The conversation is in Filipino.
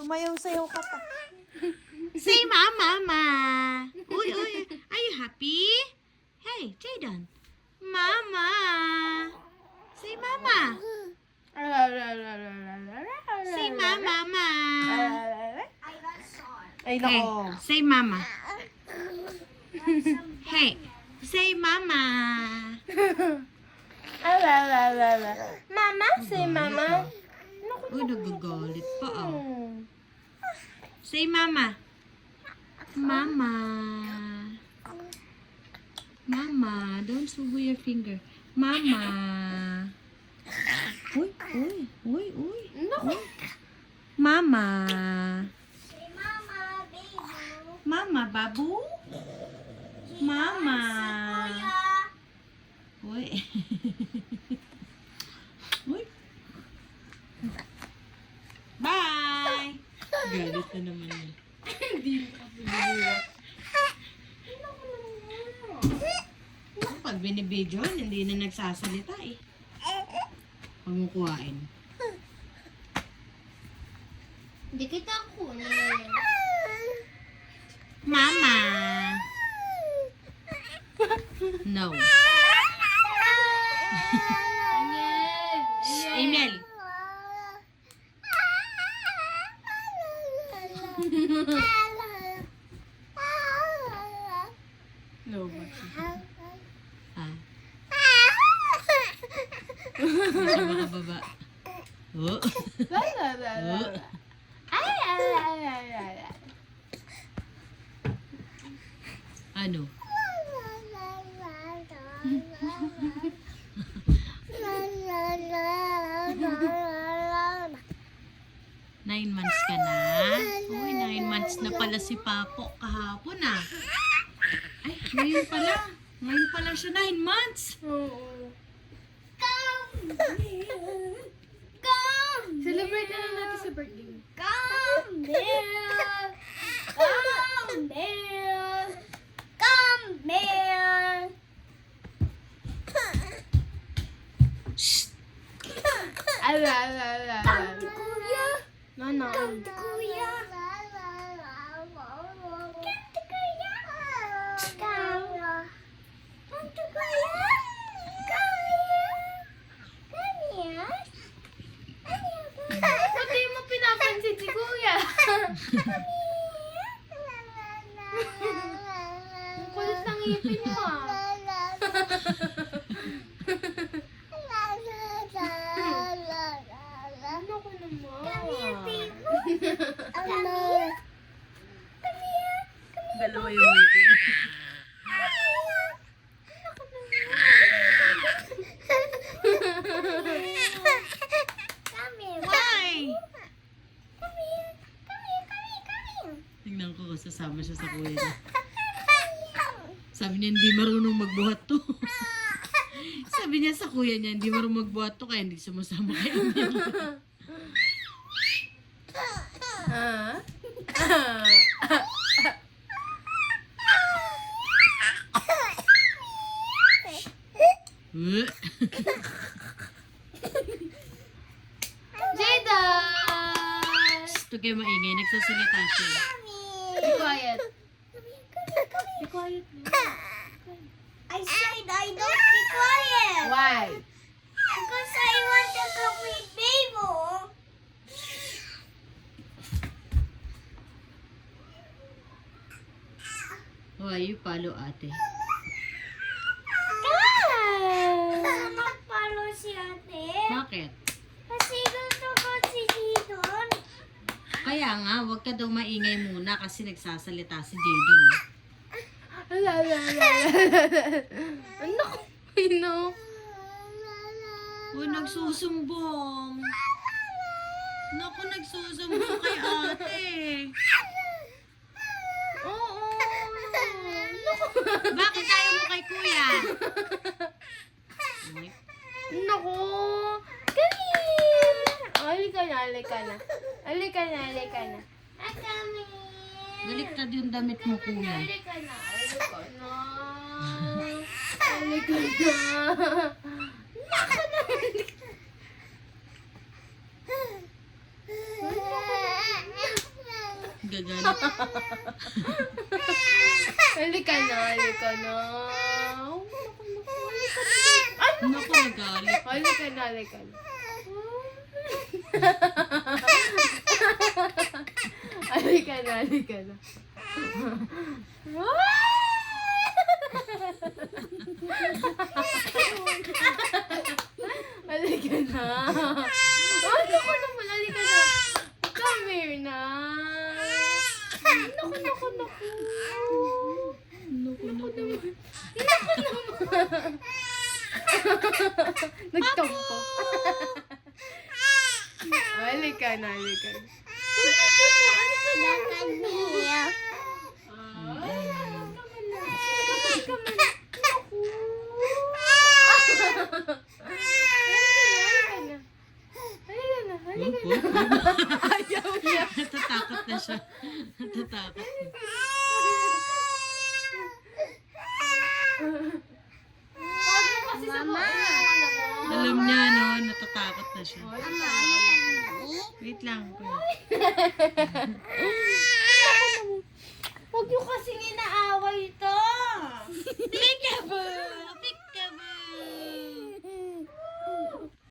Sumayaw-sayaw ka pa. Say mama. Uy, uy. Are you happy? Hey, Jayden. Mama. Say mama. Say mama. Ay, Hey, nako. say mama. Hey, say mama. Mama, say mama. Uy, nagagalit pa ah. Say mama. Mama. Mama, don't subo your finger. Mama. Uy, uy, uy, uy. Uy. Mama. Say mama, baby. Mama, babu. Mama. Kuya. Uy. Uy. Bye. Galit na naman yun. Pag binibidyo, hindi na nagsasalita eh. Huwag mo kuhain. Hindi kita kunin. Mama. No. Emil. No, Ah. Medyo makababa. Oh. Oh. Ano? Nine months ka na? Uy, 9 months na pala si Papo kahapon ah. Ay, ngayon pala. Ngayon pala siya 9 months. Celebrate na lang natin sa birthday. Come here. Come here. Come here. Come to Kuya. No, no. Come to Kuya. Come to Kuya. Come. Come to Kuya. Come here. Come here. Ba't di mo pinapansin si Kuya? Ang kulit ng ipin mo ah. Ano ko naman? Come here, baby. Come here. Come here. Dalawa yung ipin. Come here. Why? Come here. Come here. Come here. Come here. Tingnan ko kung sasama siya sa kuya niya. Sabi niya, hindi marunong magbuhat to. Sabi niya sa kuya niya, hindi marunong magbuhat to, kaya hindi sumasama kay Emil. Ah? Jada! Ito kayo maingay, nagsasalita siya. Be quiet. Be quiet. I said I don't be quiet. Why? Because I want to come with Bebo. Why you follow ate? Mag-follow si ate. Bakit? Kasi gusto ko si Jidon. Kaya nga, huwag ka daw maingay muna kasi nagsasalita si Jadon. Ano ko? Pino? Oh, nagsusumbong. Naku, nagsusumbong kay ate. Oo. Bakit ayaw mo kay kuya? Uy, Naku! Come here! Halika na, halika na. Halika na, halika na. Ah, come here. baliktad yung damit mo, kuya. Halika na, halika na. Halika na. Naku na, halika. Gagalit. Halika na, halika na. Oh, Naku, nagalit. halika na, halika na. Halika na, halika na. Halika na. Oh, naku naman, halika na. Come here na. Naku, naku, naku. Naku naman. Nagtampo. Halika na, halika na. Lakad niya. Ayaw niya. Natatakot na siya. Natatakot na. Mama. Alam niya, no? Natatakot na siya. Mama, ano ka ni? Wait lang. Kuya. Huwag niyo kasi